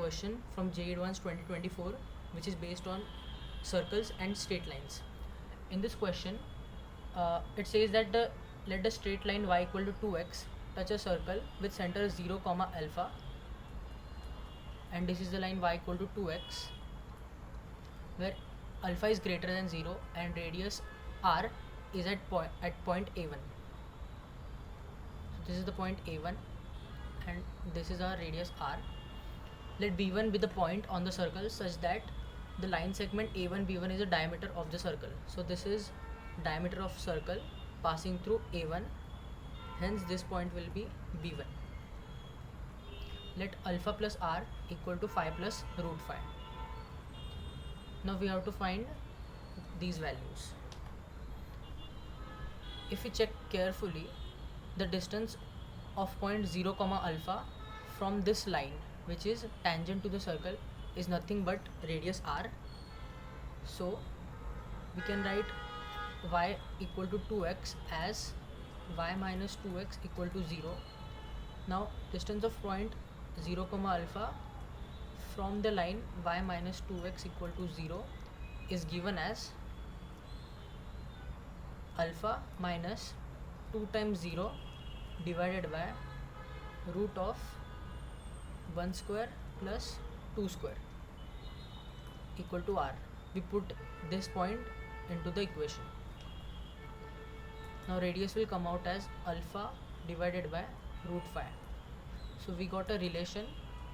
question from JEE Advanced 2024, which is based on circles and straight lines. In this question, it says that let the straight line y equal to 2x touch a circle with center 0 comma alpha, and this is the line y equal to 2x where alpha is greater than 0 and radius r is at point a1. So this is the point a1 and this is our radius r. Let b1 be the point on the circle such that the line segment a1 b1 is the diameter of the circle. So this is diameter of circle passing through a1, hence this point will be b1. Let alpha plus r equal to phi plus root phi. Now we have to find these values. If we check carefully, the distance of point 0 comma alpha from this line, which is tangent to the circle, is nothing but radius r. So we can write y equal to 2x as y minus 2x equal to 0. Now distance of point 0 comma alpha from the line y minus 2x equal to 0 is given as alpha minus 2 times 0 divided by root of 1 square plus 2 square equal to r. We put this point into the equation. Now radius will come out as alpha divided by root phi. So we got a relation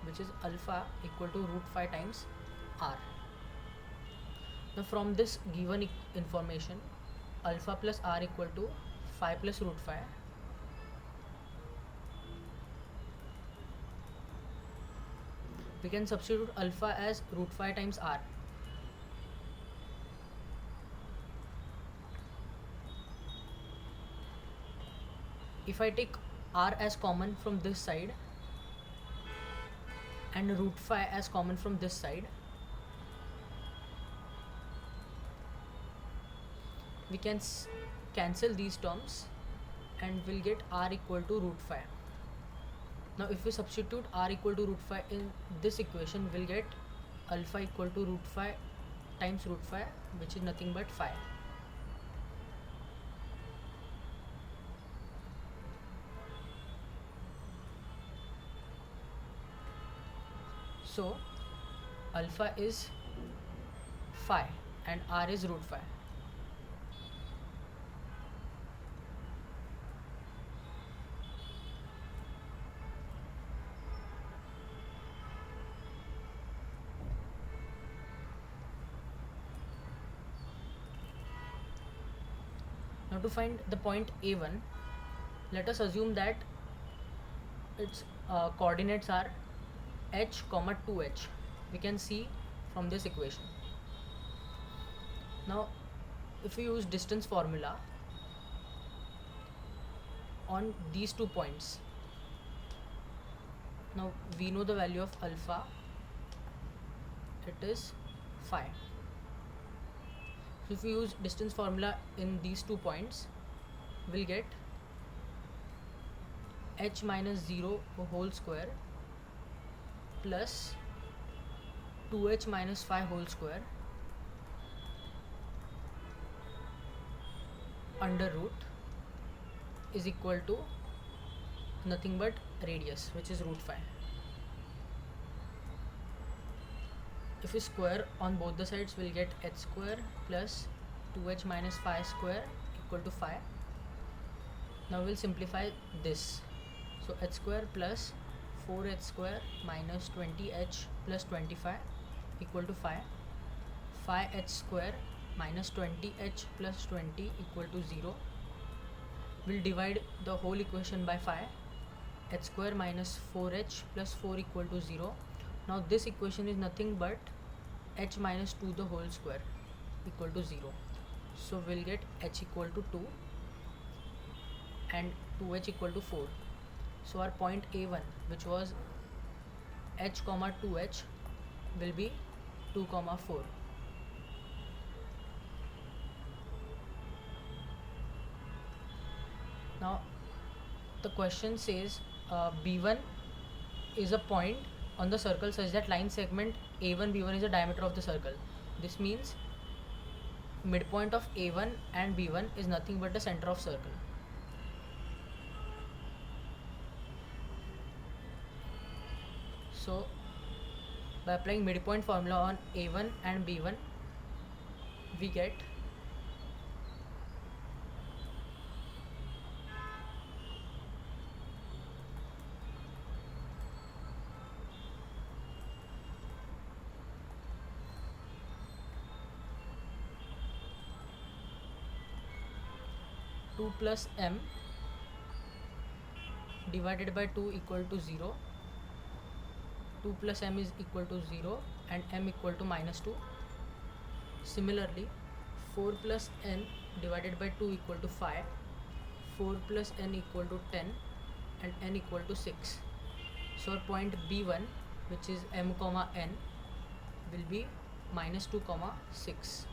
which is alpha equal to root phi times r. Now from this given information, alpha plus r equal to phi plus root phi, we can substitute alpha as root phi times r. If I take r as common from this side and root phi as common from this side, we can cancel these terms and we'll get r equal to root phi. Now if we substitute r equal to root phi in this equation, we'll get alpha equal to root phi times root phi, which is nothing but phi. So alpha is phi and r is root phi. Now to find the point a1, let us assume that its coordinates are h comma 2h. We can see from this equation. Now if we use distance formula on these 2 points, now we know the value of alpha, it is phi. So if we use distance formula in these 2 points, we'll get h minus 0 whole square plus 2h minus phi whole square under root is equal to nothing but radius, which is root phi. If we square on both the sides, we'll get h square plus 2h minus phi square equal to phi. Now we'll simplify this. So h square plus 4h square minus 20h plus 25 equal to phi. Phi h square minus 20h plus 20 equal to 0. We'll divide the whole equation by phi. H square minus 4h plus 4 equal to 0. Now this equation is nothing but h minus 2 the whole square equal to 0. So we'll get h equal to 2 and 2h equal to 4. So our point a1, which was h comma 2h, will be 2 comma 4. Now the question says b1 is a point on the circle such that line segment A1 B1 is the diameter of the circle. This means midpoint of A1 and B1 is nothing but the center of circle. So by applying midpoint formula on A1 and B1, we get two plus m divided by 2 equal to 0. 2 plus m is equal to 0 and m equal to minus 2. Similarly, 4 plus n divided by 2 equal to 5. 4 plus n equal to 10 and n equal to 6. So our point B1, which is m comma n, will be minus 2 comma 6.